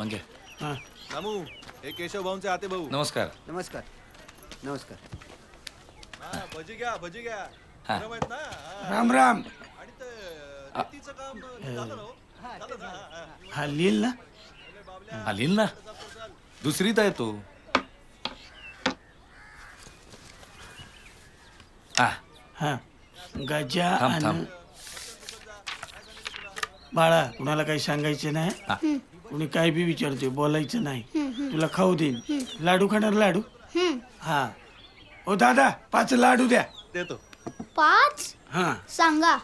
म्हणजे हां रामू हे केशव भाऊंचे आते भाऊ. नमस्कार. नमस्कार नमस्कार. हा, भजी घ्या हा. गरम आहेत ना. हा. राम राम. आणि ते रेतीचं काम झालं ना हो? झालं ना? हा. हा लिहिल ना. अरे बाबल्या, आलील ना चल. दुसरीत आहे तो. आ, हा गजा थांब थांब. आणि बाळा कुणाला काही सांगायचं नाही. कुणी काय बी विचारते बोलायचं नाही. तुला खाऊ देईन. लाडू खाणार लाडू. हा ओ दादा 5 लाडू द्या. देतो. 5 हा सांगा.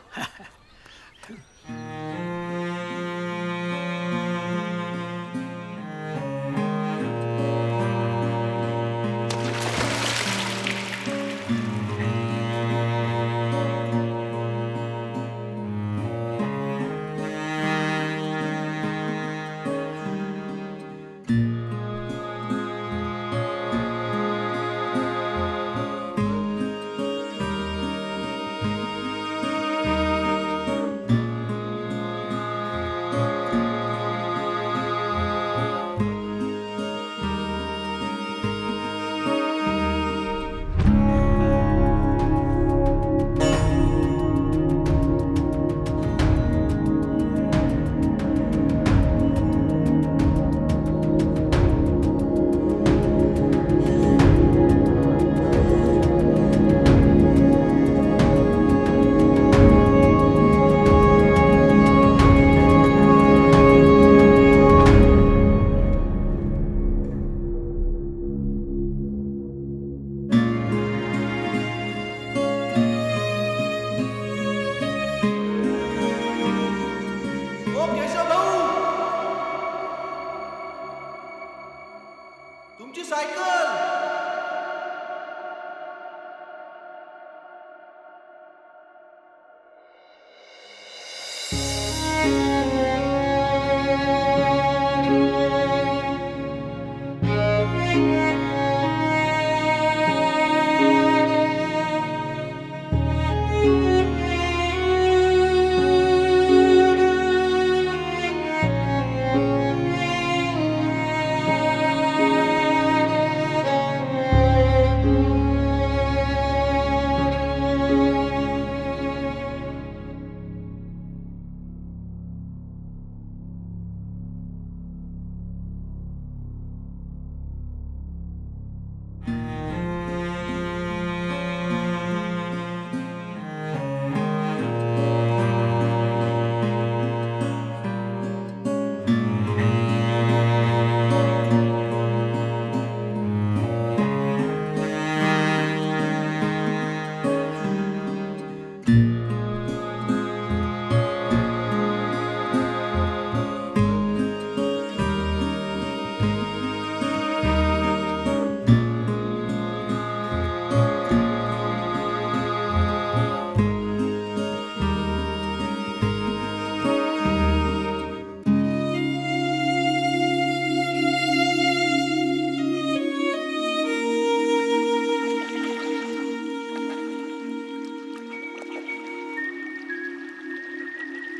ओ केशव भाऊ, तुमची सायकल.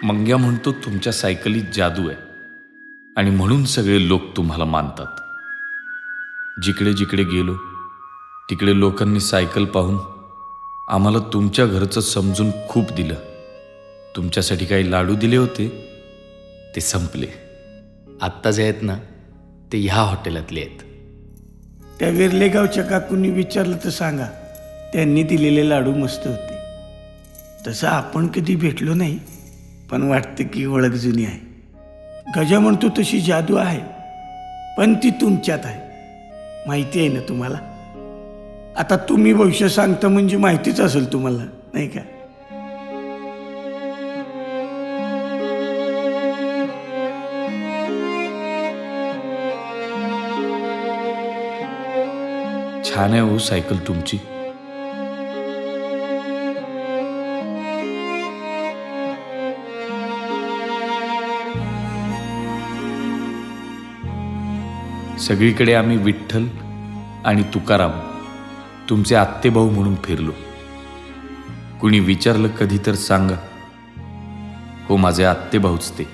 मंग्या म्हणतो तुमच्या सायकलीत जादू आहे आणि म्हणून सगळे लोक तुम्हाला मानतात. जिकडे जिकडे गेलो तिकडे लोकांनी सायकल पाहून आम्हाला तुमच्या घरचं समजून खूप दिलं. तुमच्यासाठी काही लाडू दिले होते ते संपले. आत्ता जे आहेत ना ते ह्या हॉटेलातले आहेत. त्या विरलेगावच्या काकूंनी विचारलं तर सांगा त्यांनी दिलेले लाडू मस्त होते. तसं आपण कधी भेटलो नाही पण वाटतं की ओळख जुनी आहे. गजा म्हणतो तशी जादू आहे पण ती तुमच्यात आहे. माहिती आहे ना तुम्हाला. आता तुम्ही भविष्य सांगता म्हणजे माहितीच असेल तुम्हाला नाही का. छान आहे हो सायकल तुमची. सगळीकडे आम्ही विठ्ठल आणि तुकाराम तुमचे आत्तेभाऊ म्हणून फिरलो. कुणी विचारलं कधी तर सांगा, हो माझे आत्तेभाऊच ते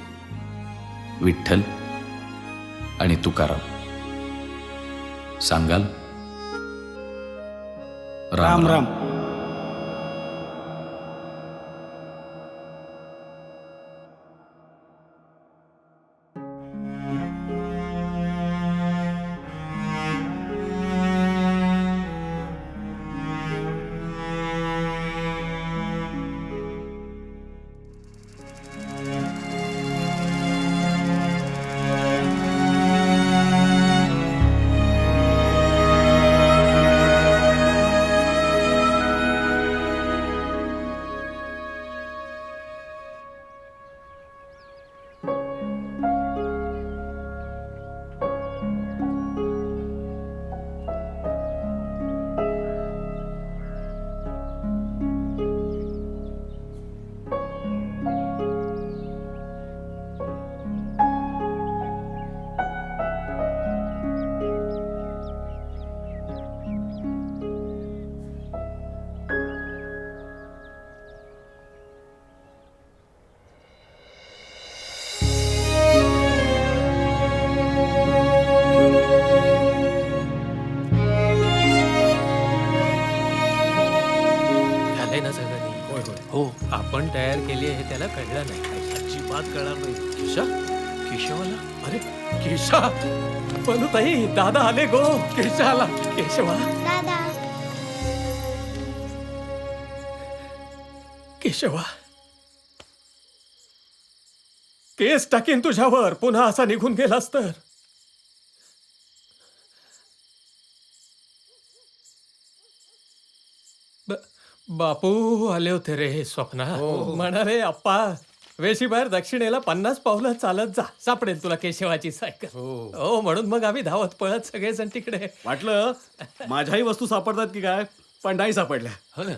विठ्ठल आणि तुकाराम. सांगाल? राम राम. झालंय ना सगळं नीट? हो, आपण तयार केली आहे हे त्याला कळलं नाही. अजिबात कळणार नाही. केशवाला? अरे केशा, बनूताई, दादा आले गो. केशा आला. केशवा, दादा केशवा, केस टाकीन तुझ्यावर पुन्हा असा निघून गेलास तर. बापू आले होते रे स्वप्ना. म्हणाले अप्पा वेशीबाहेर दक्षिणेला 50 पावलं चालत जा, सापडेल तुला केशवाची सायकल. हो, म्हणून मग आम्ही धावत पळत सगळेजण तिकडे. वाटलं माझ्याही वस्तू सापडतात की काय, पण नाही सापडल्या.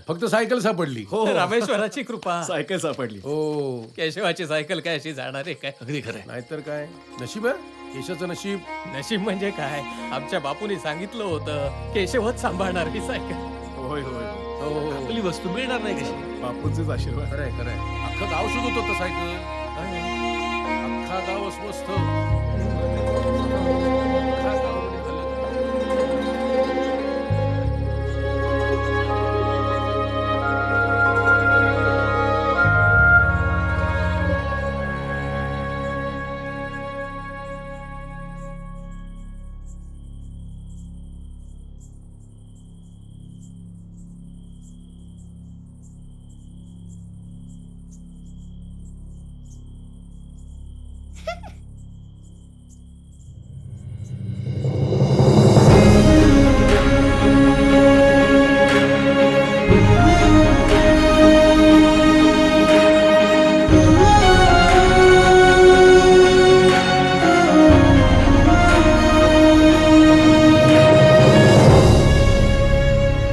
फक्त सायकल सापडली. हो, रामेश्वराची कृपा. सायकल सापडली. हो, केशवाची सायकल काय अशी जाणार आहे काय? अगदी खरंय. नाहीतर काय नशीब आहे केशाचं नशीब. नशीब म्हणजे काय, आमच्या बापूनी सांगितलं होतं केशवच सांभाळणार ही सायकल. होय होय, हो, आपली वस्तू मिळणार नाही कशी. बापूंचेच आशीर्वाद. खरंय खरंय. अख्खं गाव शोधत होतं सायकल. अख्खा गाव अस्वस्थ.